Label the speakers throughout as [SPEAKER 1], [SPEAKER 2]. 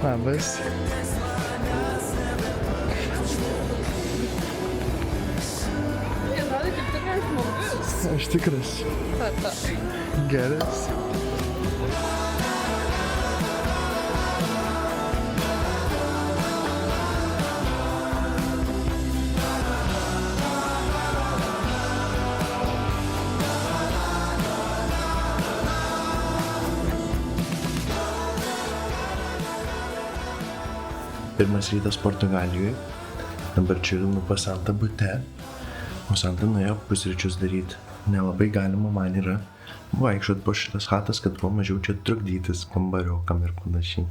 [SPEAKER 1] Labas.
[SPEAKER 2] Atrodo kaip tikras žmogus.
[SPEAKER 1] Aš tikras. Geras. Pirmas rytas Portugalijoje. Dabar čilinu pas Santą bute, o Santa nuėjo pusryčius daryti. Nelabai galima man yra vaikščiot po šitas chatas, kad kuo mažiau čia trukdytis kambariokam ir panašiai.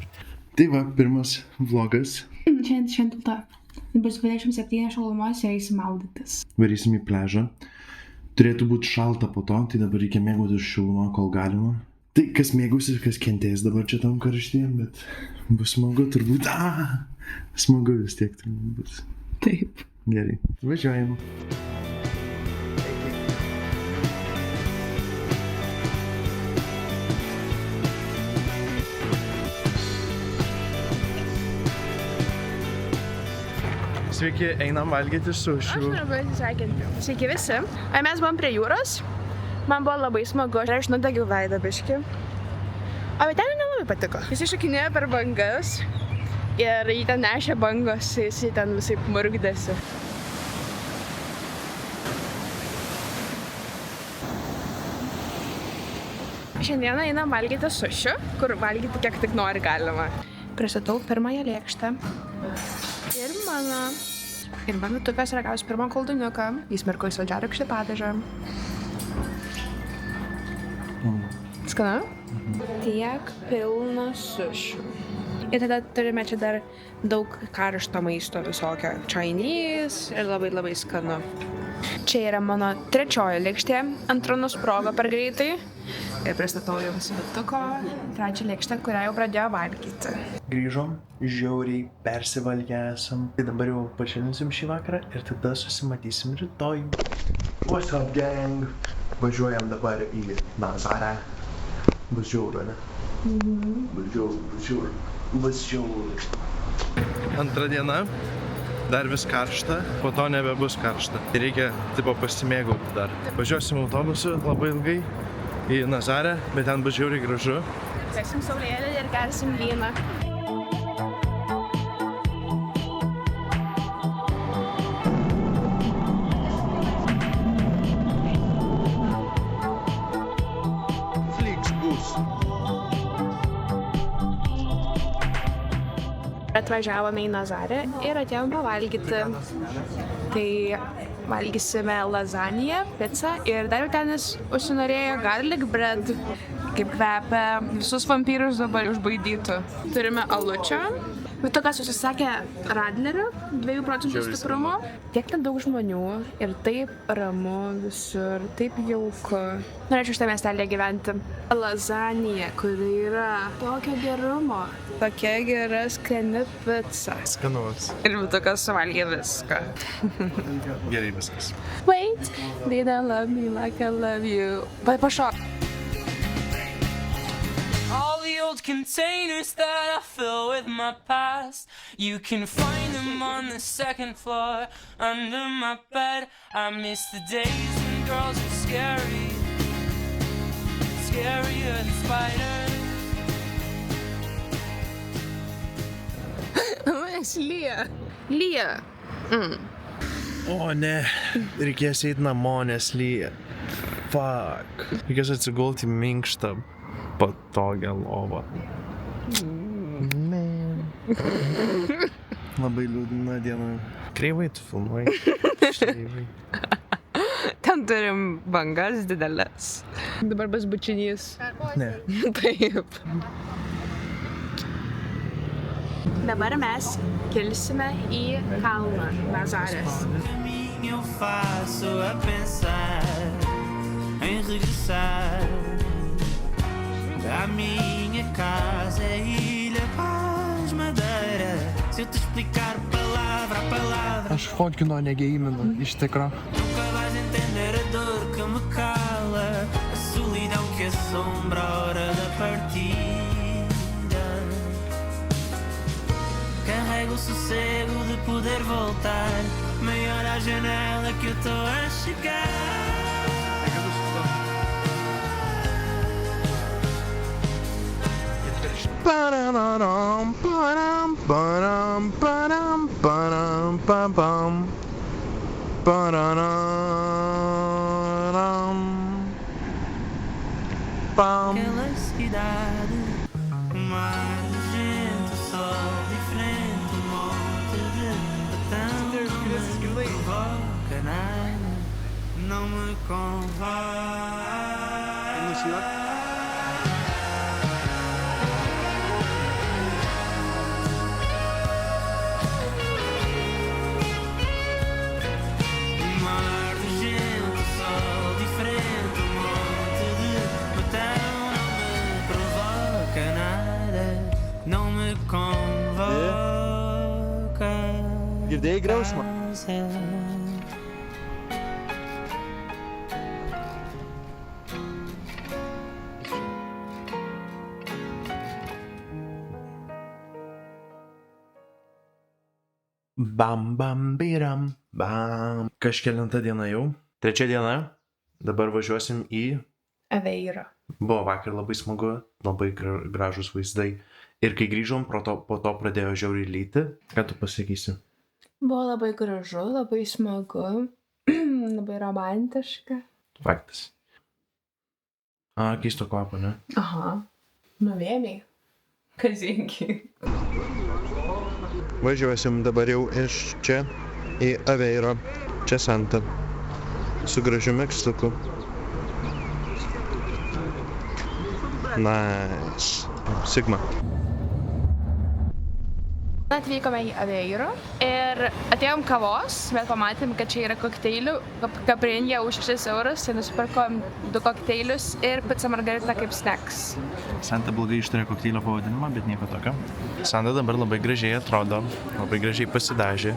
[SPEAKER 1] Tai va, pirmas vlogas.
[SPEAKER 3] Šiandien tauta. Bus 27 šalumos ir eisim maudytis.
[SPEAKER 1] Varysim į pležą. Turėtų būti šalta po to, tai dabar reikia mėgautis šilumą, kol galima. Tai kas mėgausis, kas kentės dabar čia tam karštyje, bet bus smagu turbūt. Smagu vis tiek turbūt bus.
[SPEAKER 3] Taip.
[SPEAKER 1] Gerai, važiuojam. Sveiki, einam valgyti sušių.
[SPEAKER 2] Aš noriu pasisveikinti. Sveiki visi. Mes buvom prie jūros. Man buvo labai smagu. Ir aš nudegiau veidą biškį. O ten nelabai patiko. Jis iššokinėjo per bangas. Ir jį ten nešė bangos. Jis ten visai murgdėsi. Šiandieną einam valgyti sušių, kur valgyti kiek tik nori galima. Pristatau pirmąją lėkštę. Ir mano tukas ragaus pirmą kolduniuką. Jis mirko į saldžiarūgštį padažą. Skanu? Tiek pilna sušių. Ir tada turime čia dar daug karšto maisto visokio. Chinese ir labai skanu. Čia yra mano trečioji lėkštė. Antra nusprogo per greitai. Ir pristatau jums vituko trečią lėkštę, kurią jau pradėjo valgyti.
[SPEAKER 1] Grįžom, žiauriai persivalgę esam. Tai dabar jau pašilinsim šį vakarą ir tada susimatysim rytoj. What's up, gang? Važiuojam dabar į Nazarę. Bus žiauru, ne? Bus žiauru. Antra diena. Dar vis karšta, po to nebebus karšta. Tai reikia tipo pasimėgauti dar. Važiuosim autobusu labai ilgai į Nazarę, bet ten bus žiauriai gražu.
[SPEAKER 2] Sėsim saulėlį ir gersim vyną.
[SPEAKER 1] Flixbus.
[SPEAKER 2] Atvažiavome į Nazarę ir atėjom pavalgyti. Tai valgysime lazaniją, pizzą ir dar jau tenis užsinorėjo garlic bread. Kaip kvepia, visus vampyrus dabar užbaidytų. Turime alučio. Vitukas užsisakė Radlerio, 2% stiprumo. Tiek ten daug žmonių ir taip ramu visur, taip jauku. Norėčiau šitą miestelį gyventi. Lazanija, kuri yra tokio gerumo, tokia gera skani pica.
[SPEAKER 1] Skanus.
[SPEAKER 2] Ir Vitukas suvalgė viską.
[SPEAKER 1] Gerai viskas.
[SPEAKER 2] Wait, they don't love me like I love you. Pašok.
[SPEAKER 4] All the old containers that I fill with my past, you can find them on the second floor under my bed. I miss the days when girls were scary, scarier than spiders.
[SPEAKER 2] Lyja. Lyja.
[SPEAKER 1] O ne, reikės eit namo, nes lyja. Fuck. Reikės atsigulti į minkštą, patogią lovą. Man. Labai liūdna diena. Kreivai tu filmuoji. Kreivai.
[SPEAKER 2] Ten turim bangas didelės. Dabar bus bučinys.
[SPEAKER 1] Ne.
[SPEAKER 2] Taip. Dabar mes kilsime į kalną Nazarės.
[SPEAKER 4] Eu faço a pensar em regressar à minha casa, Ilha Paz, Madeira. Se eu te explicar palavra a palavra,
[SPEAKER 1] Aš fotkino negeiminu, iš tikro.
[SPEAKER 4] nunca vais entender a dor que me cala, a solidão que assombra a hora da partida. Carrego o sossego de poder voltar. Maior a janela que eu tô a chegar.
[SPEAKER 1] Pararam, param, param, param, param, pam, pam. Pararam, pam.
[SPEAKER 4] Aquela cidade, o mar de gente, o sol diferente, um monte de batão. Não me provoca nada, não me convoca.
[SPEAKER 5] Girdėjai griausmą?
[SPEAKER 1] Bam, bam, biram, bam. Kažkelinta diena jau? Trečia diena. Dabar važiuosim į...
[SPEAKER 2] Aveiro.
[SPEAKER 1] Buvo vakar labai smagu, labai gražus vaizdai. Ir kai grįžom, po to pradėjo žiauriai lyti. Ką tu pasakysi?
[SPEAKER 2] Buvo labai gražu, labai smagu, labai romantiška.
[SPEAKER 1] Faktas. Keisto kvapo, ne?
[SPEAKER 2] Aha, nuvėmiai. Kazingi.
[SPEAKER 1] Važiuosim dabar jau iš čia į Aveiro, čia Santa, su gražiu megztuku. Nice. Sigma.
[SPEAKER 2] Atvykome į Aveiro ir atėjom kavos, bet pamatėm, kad čia yra kokteilių. Kaprinė už 6 eurus, tai nusipirkom 2 kokteilius ir pica margarita kaip snacks.
[SPEAKER 1] Santa blogai ištarė kokteilio pavadinimą, bet nieko tokio. Santa dabar labai gražiai atrodo, labai gražiai pasidažė,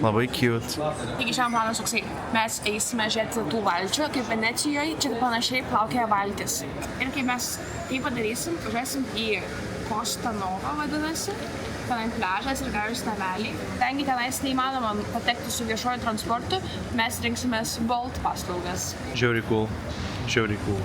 [SPEAKER 1] labai cute.
[SPEAKER 2] Taigi šiandien planas toksai, mes eisime žiūrėti tų valčių, kaip Venecijoje, čia panašiai plaukioja valtis. Ir kai mes tai padarysim, važiuosim į Costa Nova vadinasi, tenai pliažas ir gražūs nameliai. Tengi tenais neįmanoma patekti su viešuoju transportu, mes rinksimės Bolt paslaugas.
[SPEAKER 1] Žiauriai cool, žiauriai cool.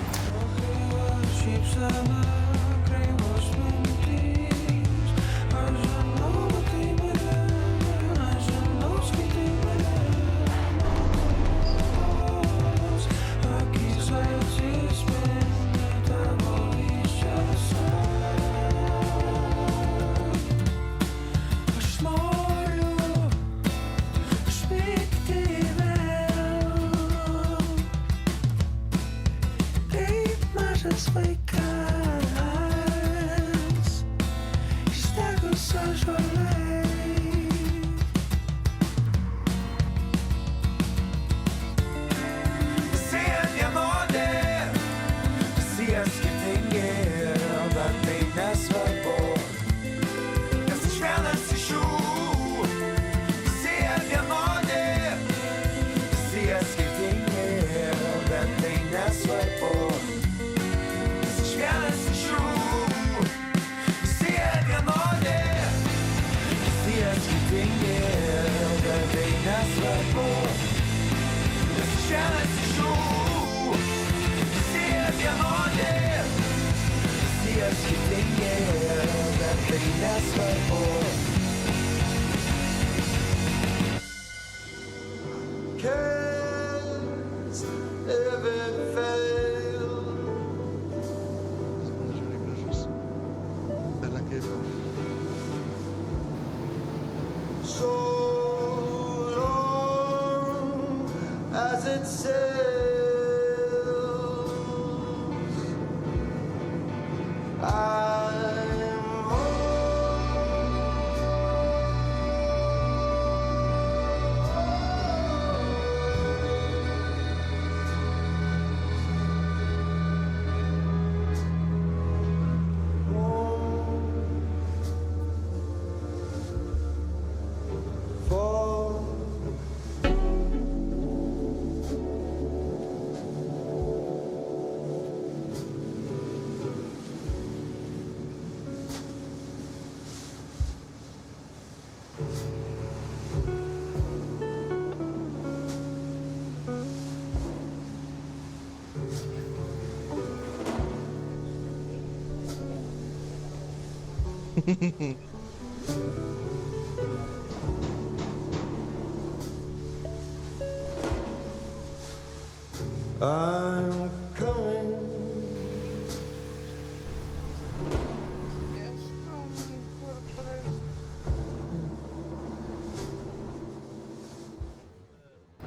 [SPEAKER 1] I'm coming.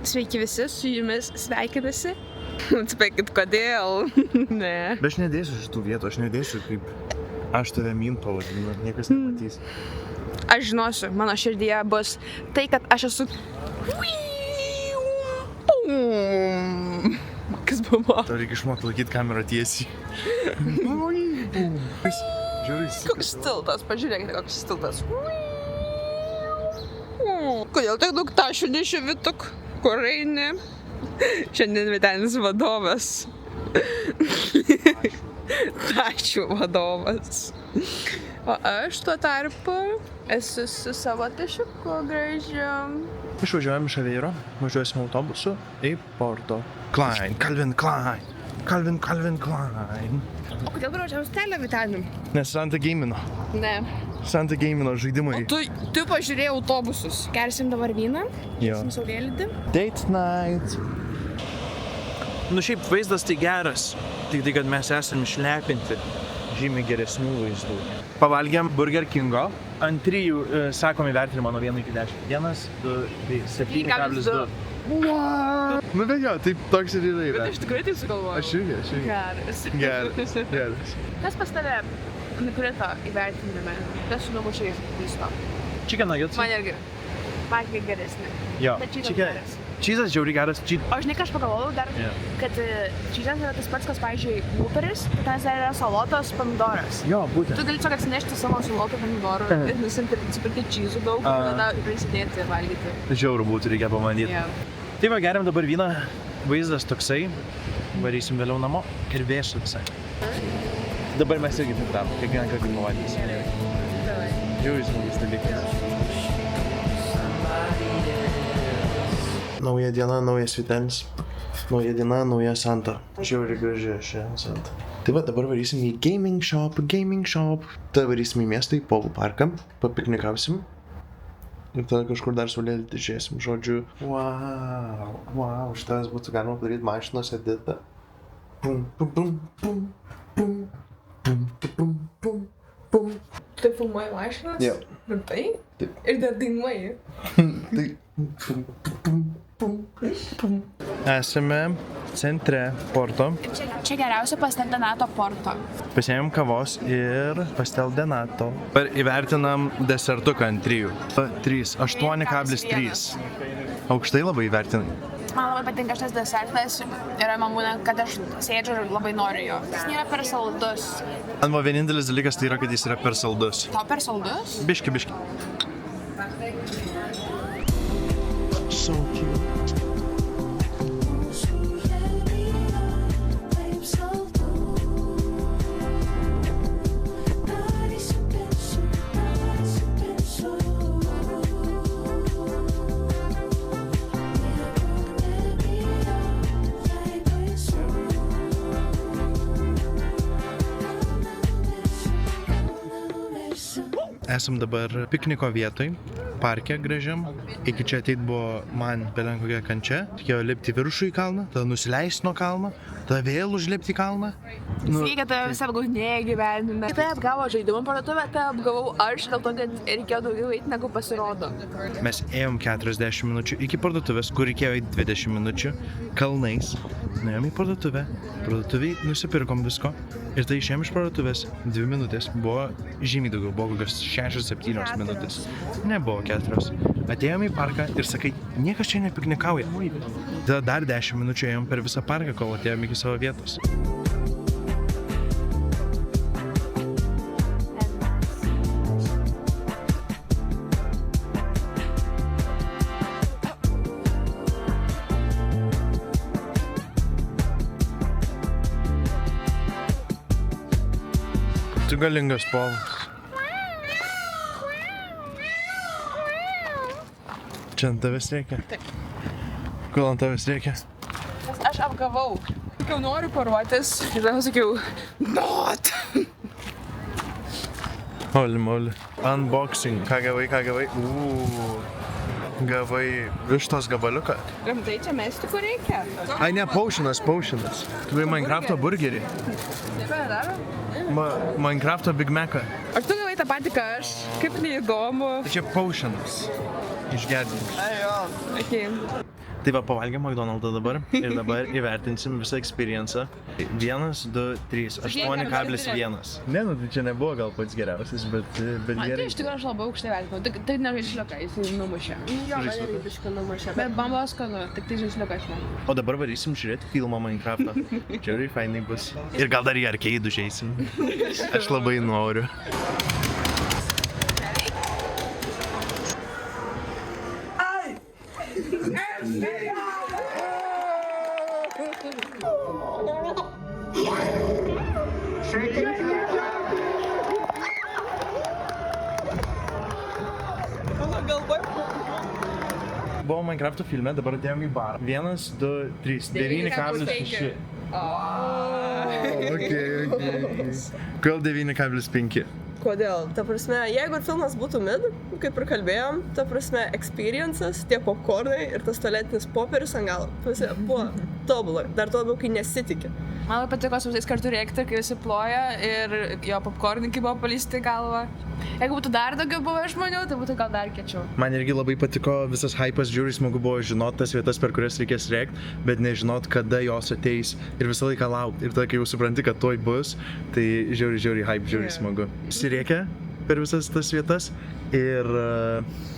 [SPEAKER 2] Sveiki visi, su jumis sveikinasi. Atspėkit, kodėl? Ne.
[SPEAKER 1] Bet aš nedėsiu šitų vietų, aš nedėsiu kaip aš tave min pavadinu, niekas nematys.
[SPEAKER 2] Aš žinosiu, mano širdyje bus tai, kad aš esu... Kas buvo?
[SPEAKER 1] Tau reikia išmokti laikyti kamerą tiesiai. Žiūrėjai.
[SPEAKER 2] Koks tiltas, pažiūrėkite, koks tiltas. Kodėl tiek daug tašių neši Vituk? Kur eini? Šiandien Vytenis vadovas. Tašių vadovas. O aš tuo tarpu esu su savo tašiuku gražiu.
[SPEAKER 1] Išvažiuojam iš Aveiro, važiuosim autobusu į Porto. Klein, Calvin Klein. Calvin Klein.
[SPEAKER 2] O kodėl gražiausia telė Vytenim?
[SPEAKER 1] Nes Santa gamino.
[SPEAKER 2] Ne.
[SPEAKER 1] Santa gamino žaidimai.
[SPEAKER 2] Tu pažiūrėjai autobusus. Gersim dabar vyną.
[SPEAKER 1] Jo.
[SPEAKER 2] Gersim saulėlydį.
[SPEAKER 1] Date night. Nu šiaip vaizdas tai geras. Tik tai, kad mes esam išlepinti. Žymiai geresnių vaizdų. Pavalgėm Burger Kingo. Ant 3 sakom įvertinimą nuo 1 iki 10. 1, 2, 3, 7,2. Nu bet jo, taip toks ir yra.
[SPEAKER 2] Aš tikrai taip sugalvojau.
[SPEAKER 1] Aš irgi. Geras.
[SPEAKER 2] Kas pas tave nukrito įvertinime? Kas su numušiai visko?
[SPEAKER 1] Chicken nuggets.
[SPEAKER 2] Man irgi. Man irgi geresnė.
[SPEAKER 1] Jo.
[SPEAKER 2] Bet čyzas
[SPEAKER 1] Chicken-
[SPEAKER 2] geras.
[SPEAKER 1] Čyzas žiauriai geras.
[SPEAKER 2] O žinai, ką aš pagalvojau dar, kad čyzas yra tas pats, kas, pavyzdžiui, Whopperis, ten yra salotos pomidoras.
[SPEAKER 1] Jo,
[SPEAKER 2] Tu
[SPEAKER 1] būtent.
[SPEAKER 2] gali tiesiog atsinešti savo salotų pomidorų ir nusipirkti čyzų daug ir tada prisidėti ir valgyti.
[SPEAKER 1] Žiauru būtų, reikia pabandyti.
[SPEAKER 2] Jo.
[SPEAKER 1] Tai va, geriam dabar vyną. Vaizdas toksai. Varysim vėliau namo ir vėsu visai. Dabar mes irgi taip darom, kiekvieną kartą pavalgysim. Žiauriai smagus dalykas. Nauja diena, naujas Vytenis. Nauja diena, nauja Santa. Žiauriai graži šiandien Santa. Tai va, dabar varysim į gaming shop. Tada varysim į miestą, į Povų parką. Papiknikausim. Ir tada kažkur dar saulėlydį žiūrėsim. Žodžiu, wow, šitas būtų galima padaryti mašinos editą. Pum, pum, pum, pum, pum, pum, pum, pum, pum.
[SPEAKER 2] Tu filmuoji mašinas?
[SPEAKER 1] Jo.
[SPEAKER 2] Rimtai?
[SPEAKER 1] Taip.
[SPEAKER 2] Ir dar dainuoji?
[SPEAKER 1] Tai... Esame centre Porto.
[SPEAKER 2] Čia geriausia Pastel Denato Porto.
[SPEAKER 1] Pasiėmėm kavos ir Pastel Denato. Įvertinam desertuką ant 3. 3, 8,3. Aukštai labai įvertinai.
[SPEAKER 2] Man labai patinka šitas desertas ir man būna, kad aš sėdžiu ir labai noriu jo. Jis nėra per saldus.
[SPEAKER 1] Man vienintelis dalykas tai yra, kad jis yra per saldus.
[SPEAKER 2] Tau per saldus?
[SPEAKER 1] Biški. So cute. Esam dabar pikniko vietoj, parke gražiam. Iki čia ateit buvo man belen kokia kančia. Reikėjo lipti viršų į kalną, tada nusileisti nuo kalno, tada vėl užlipti į kalną.
[SPEAKER 2] Reikia tave visą apgaudinėję gyvenime. Tai apgavo žaidimų parduotuvę, tai apgavau aš, dėl to, kad reikėjo daugiau eiti, negu pasirodo.
[SPEAKER 1] Mes ėjom 40 minučių iki parduotuvės, kur reikėjo eiti 20 minučių, kalnais. Nuėjom į parduotuvę, parduotuviai nusipirkom visko ir tai išėjom iš parduotuvės 2 minutės. Buvo žymiai daugiau, buvo kokios 6-7 minutės. Nebuvo 4. Atėjom į parką ir sakai, niekas čia nepiknikauja. Tada dar 10 minučių ėjom per visą parką, kol atėjom iki savo vietos. Tu galingas povas. Čia ant tavęs reikia?
[SPEAKER 2] Taip.
[SPEAKER 1] Kodėl ant tavęs reikia?
[SPEAKER 2] Nes aš apgavau. Sakiau, noriu poruotis. Ir tada sakiau, not.
[SPEAKER 1] Oli, moli. Unboxing. Ką gavai? Gavai vištos gabaliuką.
[SPEAKER 2] Rimtai čia mesti, kur reikia?
[SPEAKER 1] Ai, ne, potionas. Tu gavai Minecrafto burgerį. Minecrafto Big Mac'ą.
[SPEAKER 2] Aš tu gavai tą patį, ką aš. Kaip neįdomu.
[SPEAKER 1] Tai čia potionas. Išgerdinis.
[SPEAKER 2] Okay.
[SPEAKER 1] Tai va, pavalgėm McDonald'ą dabar ir dabar įvertinsim visą experienciją. 1, 2, 3, 8,1. Ne, nu tai čia nebuvo gal pats geriausias, bet
[SPEAKER 2] Man tai
[SPEAKER 1] gerai.
[SPEAKER 2] iš tikrųjų aš labai aukštai vertinau. Tai ne žaisliuką, jis numušė. Jo, man irgi biškį numušė. Bet man buvo skanu, tik tai žaisliukas ne.
[SPEAKER 1] O dabar varysim žiūrėti filmą Minecraftą. Čia fainai bus. Ir gal dar į arcade užeisim. Aš labai noriu. Buvo Minecrafto filme, dabar atėjom į barą. 1, 2, 3, 9,6. Okay. Kodėl 9,5?
[SPEAKER 5] Kodėl? Ta prasme, jeigu filmas būtų mid, kaip ir kalbėjom, ta prasme, experiences, tie popcornai ir tas tualetinis popierius ant galo, buvo tobulai, dar to labiau, kai nesitikė.
[SPEAKER 2] Man labai patiko su visais kartu rėkti, kai visi ploja ir jo popcornikai buvo palysti į galvą. Jeigu būtų dar daugiau buvę žmonių, tai būtų gal dar kiečiau.
[SPEAKER 1] Man irgi labai patiko visas hypas, žiūri smagu buvo žinot tas vietas, per kurias reikės rėkti, bet nežinot, kada jos ateis ir visą laiką laukti. Ir tada, kai jau supranti, kad toj bus, tai žiūri hype, žiūri smagu. Sirėkia per visas tas vietas ir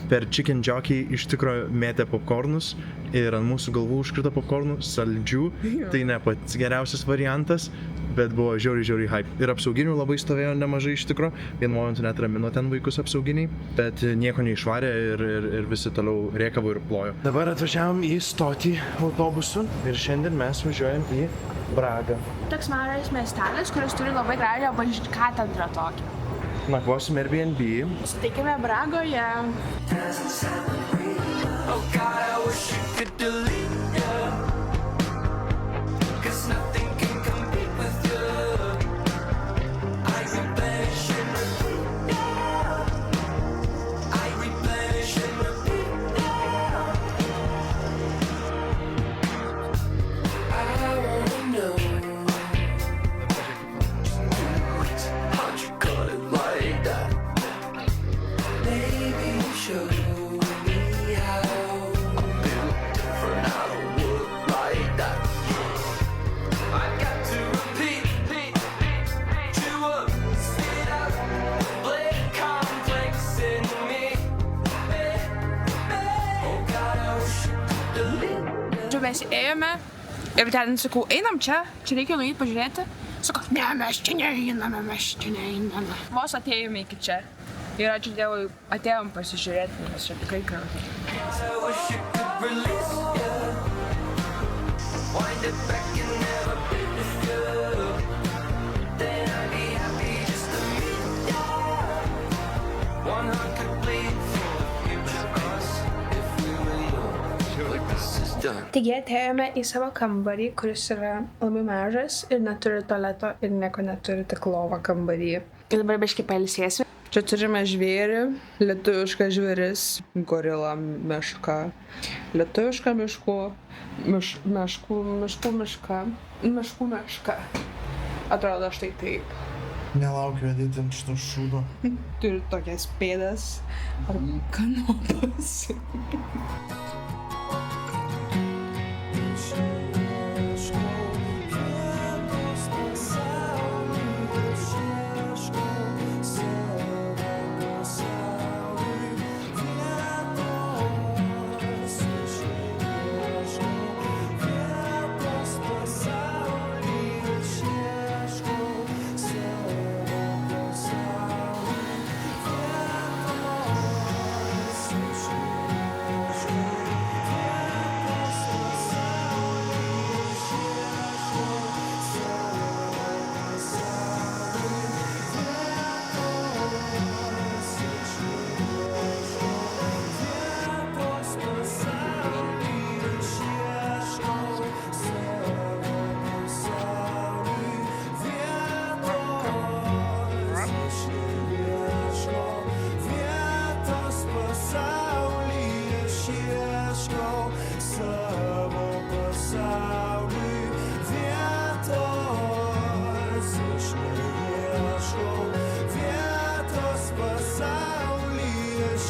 [SPEAKER 1] per Chicken Jockey iš tikro mėtė popcornus ir ant mūsų galvų užkrito popcornų saldžių. Tai ne pats geriausias variantas, bet buvo žiauri hype. Ir apsauginių labai stovėjo nemažai iš tikro. Vienu momentu net ramino ten vaikus apsauginiai, bet nieko neišvarė ir visi toliau rėkavo ir plojo. Dabar atvažiavom į stotį autobusu ir šiandien mes važiuojam į Bragą.
[SPEAKER 2] Toks mažas miestelis, kuris turi labai gražią katedrą tokią.
[SPEAKER 1] Nakvosim Airbnb.
[SPEAKER 2] Sutikime Bragoje.
[SPEAKER 4] Oh God, I wish you could delete you, 'cause nothing can compete with you. I replenish and repeat now. I replenish and repeat now. I wanna know how'd you cut it like that? Maybe you should.
[SPEAKER 2] Mes ėjome ir ten sakau, einam čia reikia nueiti pažiūrėti. Sakau, ne, mes čia neeiname. Vos atėjome iki čia. Ir ačiū Dievui, atėjom pasižiūrėti, nes čia tikrai krauti. Taigi atėjome į savo kambarį, kuris yra labai mažas ir neturi tualeto ir nieko neturi, tik lovą kambarį. Ir dabar biškį pailsėsime. Čia turime žvėrį, lietuvišką žvėris, gorila meška, lietuviška meška. Atrodo štai taip.
[SPEAKER 1] Nelaukiu atėti ant šito šūdo.
[SPEAKER 2] Turi tokias pėdas ar kanopas.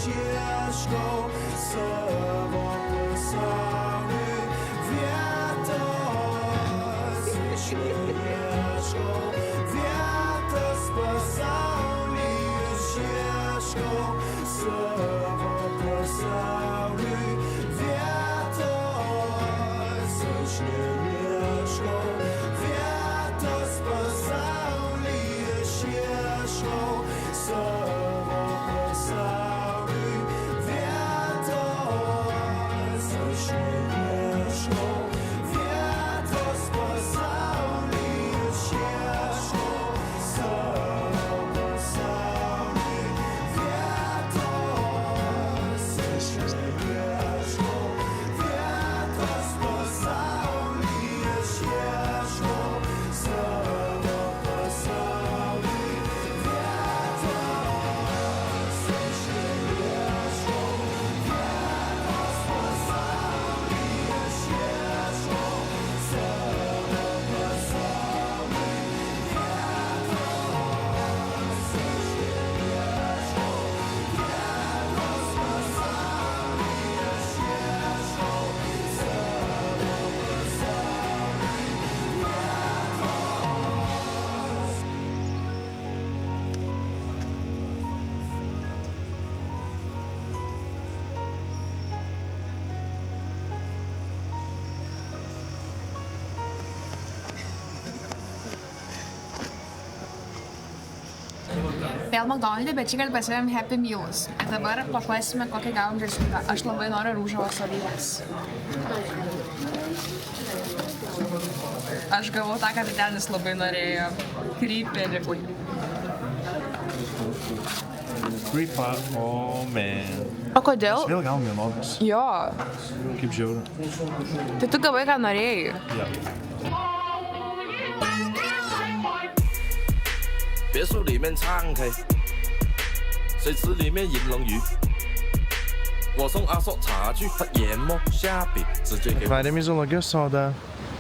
[SPEAKER 6] ieškau savo pasauliui vietos. Aš ieškau vietos pasauly, aš ieškau savo pasauliui vietos. Aš ieškau vietos pasauly, aš ieškau savo pasauliui vietos. Aš ieškau vietos pasauly, aš ieškau savo pasauliui vietos. Aš ieškau vietos pasauly, aš ieškau savo pasauliui vietos. Aš ieškau vietos pasauly, aš ieškau savo pasauliui
[SPEAKER 2] Vėl McDonald's, bet šį kartą pasivėm Happy Meals. Ir dabar paklausime, kokią gavom dešimtą. Aš labai noriu rūžavos alyvos. Aš gavau tą, ką Vytenis labai norėjo. Kryperį.
[SPEAKER 1] Creepa, oh man.
[SPEAKER 2] O kodėl?
[SPEAKER 1] Vėl gavom vienodas.
[SPEAKER 2] Jo.
[SPEAKER 1] Kaip žiauru.
[SPEAKER 2] Tai tu gavai, ką norėjai.
[SPEAKER 1] Ja.
[SPEAKER 7] 别墅里面唱 K， 水池里面饮龙鱼。我送阿硕茶具，他研磨虾饼，直接给我。
[SPEAKER 1] Varėm į zoologijos sodą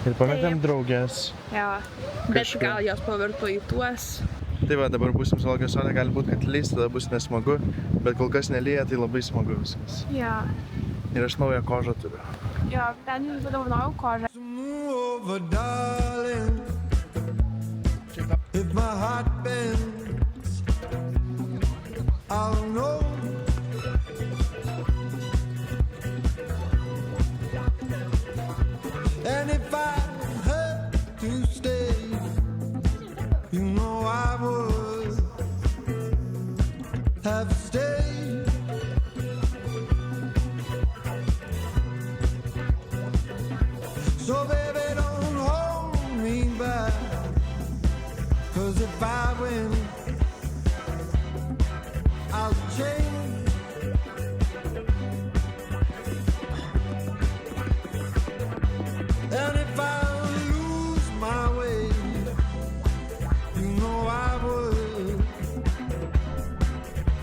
[SPEAKER 1] ir pametėm draugės.
[SPEAKER 2] Jo. Bet
[SPEAKER 1] Kažkur.
[SPEAKER 2] gal jos pavirto į tuos.
[SPEAKER 1] Tai va, dabar būsim zoologijos sode, gali būti, kad leis, tada bus nesmagu, bet kol kas nelyja, tai labai smagu viskas.
[SPEAKER 2] Jo.
[SPEAKER 1] Ir aš naują kožą turiu.
[SPEAKER 2] Jo, ten padovanojau kožą.
[SPEAKER 6] Move over, darling. If my heart bends, I'll know. And if I had to stay, you know I would have stayed. So baby, don't hold me back. 'Cause if I win, I'll change. And if I lose my way, you know I would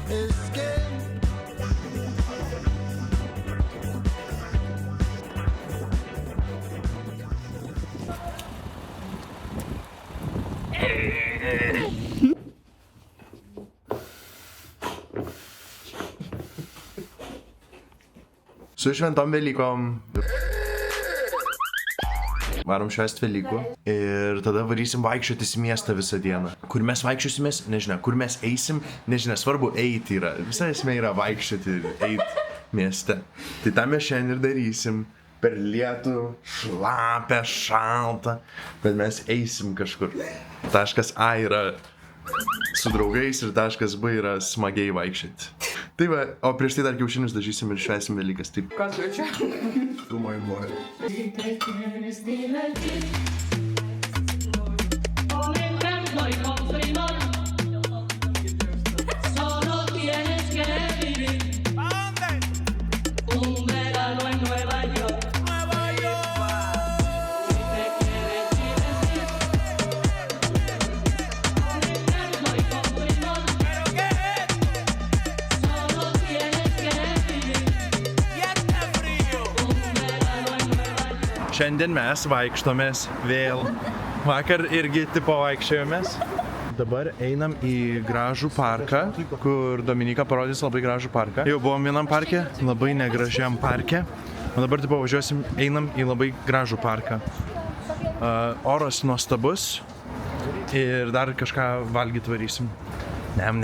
[SPEAKER 6] escape.
[SPEAKER 1] Su šventom Velykom. Varom švęst Velykų ir tada varysim vaikščiotis į miestą visą dieną. Kur mes vaikščiosimės, nežinia, kur mes eisim, nežinia, svarbu eiti yra. Visa esmė yra vaikščioti ir eiti mieste. Tai tą mes šiandien ir darysim. Per lietų, šlapę, šaltą, bet mes eisim kažkur. Taškas A yra su draugais ir taškas B yra smagiai vaikščioti. Tai va, o prieš tai dar kiaušinius dažysim ir švęsim Velykas. Taip.
[SPEAKER 2] Kas čia?
[SPEAKER 1] Filmuoju blogį. Šiandien mes vaikštomės vėl. Vakar irgi tipo vaikščiojomės, dabar einam į gražų parką, kur Dominika parodys labai gražų parką. Jau buvom vienam parke, labai negražiam parke, o dabar taip važiuosim, einam į labai gražų parką. Oras nuostabus ir dar kažką valgyti varysim. Nem.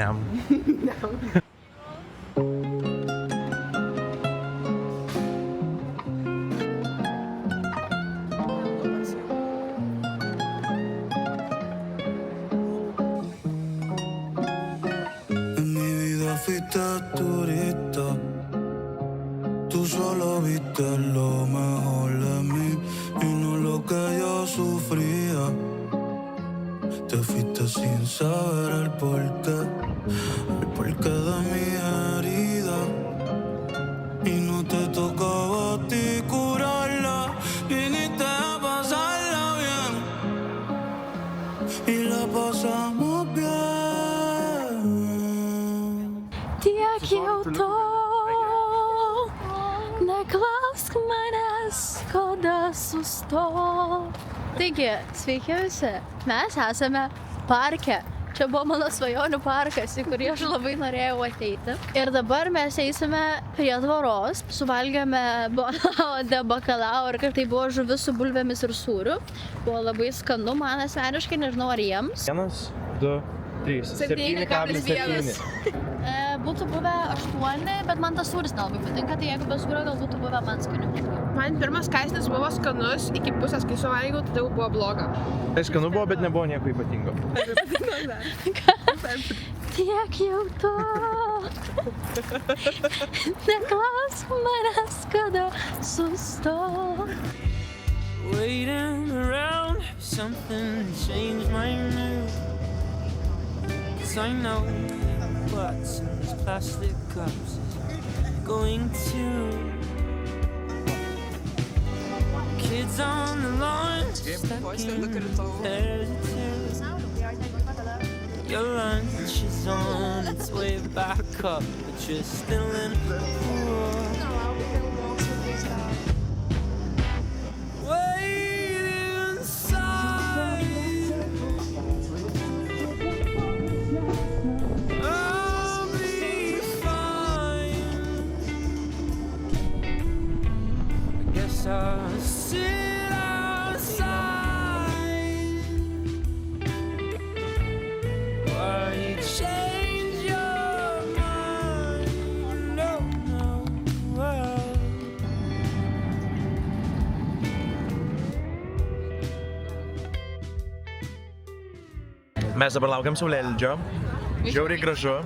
[SPEAKER 6] Fuiste turista, tú solo viste lo mejor de mí y no lo que yo sufría. Te fuiste sin saber el porqué de mi herida y no te tocaba a ti curarla, viniste a pasarla bien y la pasamos bien.
[SPEAKER 8] Tiek jau to, neklausk manęs, kada sustok. Taigi, sveiki visi, mes esame parke. Čia buvo mano svajonių parkas, į kurį aš labai norėjau ateiti. Ir dabar mes eisime prie tvoros, suvalgėme bonao de bacalao ir kad tai buvo žuvis su bulvėmis ir sūriu. Buvo labai skanu, man asmeniškai, nežinau ar jiems.
[SPEAKER 1] 1, 2, 3, 7,1.
[SPEAKER 8] Būtų buvę 8, bet man tas sūris nelabai patinka, tai jeigu be sūrio gal būtų buvę man skaniau.
[SPEAKER 2] Man pirmas kąsnis buvo skanus, iki pusės, kai suvalgiau, tai jau buvo bloga.
[SPEAKER 1] Tai skanu buvo, bet nebuvo nieko ypatingo.
[SPEAKER 8] Tiek jau to, neklausk manęs, kada sustok.
[SPEAKER 4] Waiting around for something to change my mood. 'Cause I know what's in these plastic cups is going to. Kids on the lawn, stuck in pairs of two. Your lunch is on its way back up, but you're still in the pool. I'll sit outside while you change your mind. No.
[SPEAKER 1] Mes dabar laukiam saulėlydžio, žiauriai gražu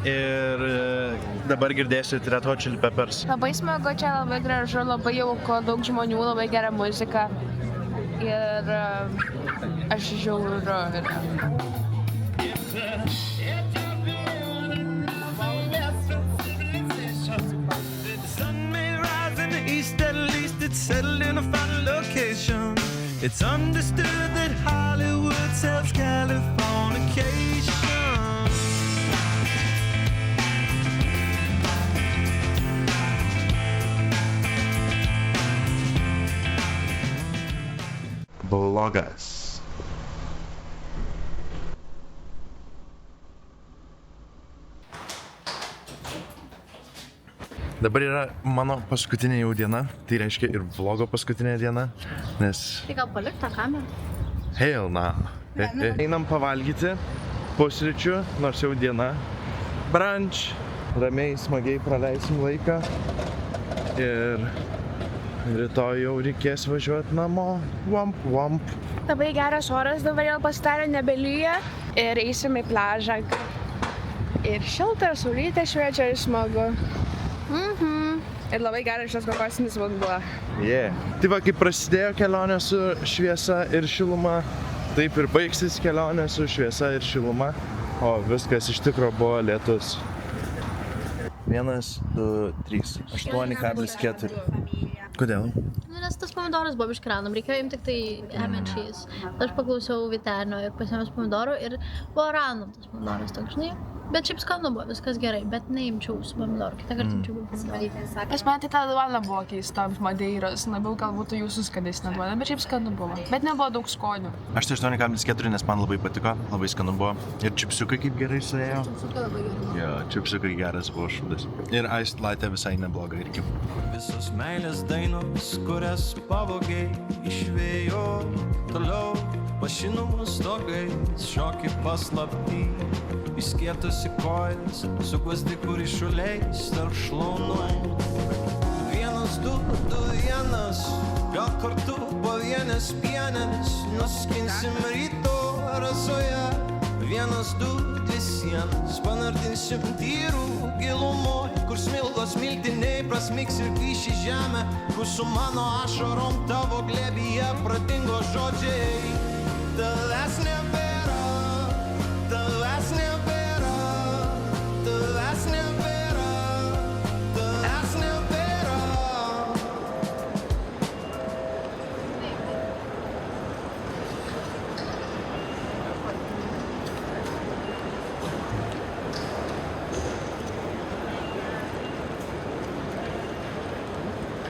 [SPEAKER 1] ir dabar girdėsit Red Hot Chili Peppers.
[SPEAKER 2] Labai smagu, čia labai gražu, labai jauku, daug žmonių, labai gera muzika. Ir aš žiauriu.
[SPEAKER 6] It's understood that Hollywood sells Californication.
[SPEAKER 1] Blogas. Dabar yra mano paskutinė jau diena, tai reiškia ir vlogo paskutinė diena, nes...
[SPEAKER 8] Tai gal palik tą kamerą?
[SPEAKER 1] Hell na. Einam pavalgyti pusryčių, nors jau diena. Brunch, ramiai, smagiai praleisim laiką. Ir rytoj jau reikės važiuoti namo. Vamp.
[SPEAKER 2] Labai geras oras, dabar jau pasidarė nebelyja ir eisim į pliažą. Ir šilta, ir saulytė šviečia, ir smagu. Ir labai geras šios kokosinis vanduo.
[SPEAKER 1] Tai va, kaip prasidėjo kelionė su šviesa ir šiluma, taip ir baigsis kelionė su šviesa ir šiluma, o viskas iš tikro buvo lietus. 1, 2, 3, 8,4. Kodėl?
[SPEAKER 8] Nes tas pomidoras buvo biškį random, reikėjo imti tik tai ham and cheese. Aš paklausiau Vytenio ir pasiėmęs pomidorų ir buvo random tas pomidoras, toks, žinai. Bet šiaip skanu buvo, viskas gerai, bet neimčiau su pomidorų, kitą kartą imčiau pomidorų.
[SPEAKER 2] Pas man tai ta duona buvo keista, Madeiros, labiau galbūt jūsų skanesnė duona, bet šiaip skanu buvo. Bet nebuvo daug skonių.
[SPEAKER 1] Aš tai 8,4, nes man labai patiko, labai skanu buvo. Ir čipsiukai kaip gerai suėjo. Jo, čipsiukai geras buvo šūdas. Ir iced latte visai nebloga irgi.
[SPEAKER 6] Visos meilės dainos, kurias pavogiai iš vėjo, toliau mašinų stogais šoki paslapty, įskėtusi kojas, su gvazdiku ryšuliais tarp šlaunų. 1, 2, 2, 1, gal kartu po vienas pienės, nuskinsim ryto rasoje. 1, 2, 2 sienas, panardinsim tyrų gilumoj, kur smilgos miltiniai prasmiks ir grįš į žemę, kur su mano ašarom tavo glėbyje pradingo žodžiai. Tavęs nebe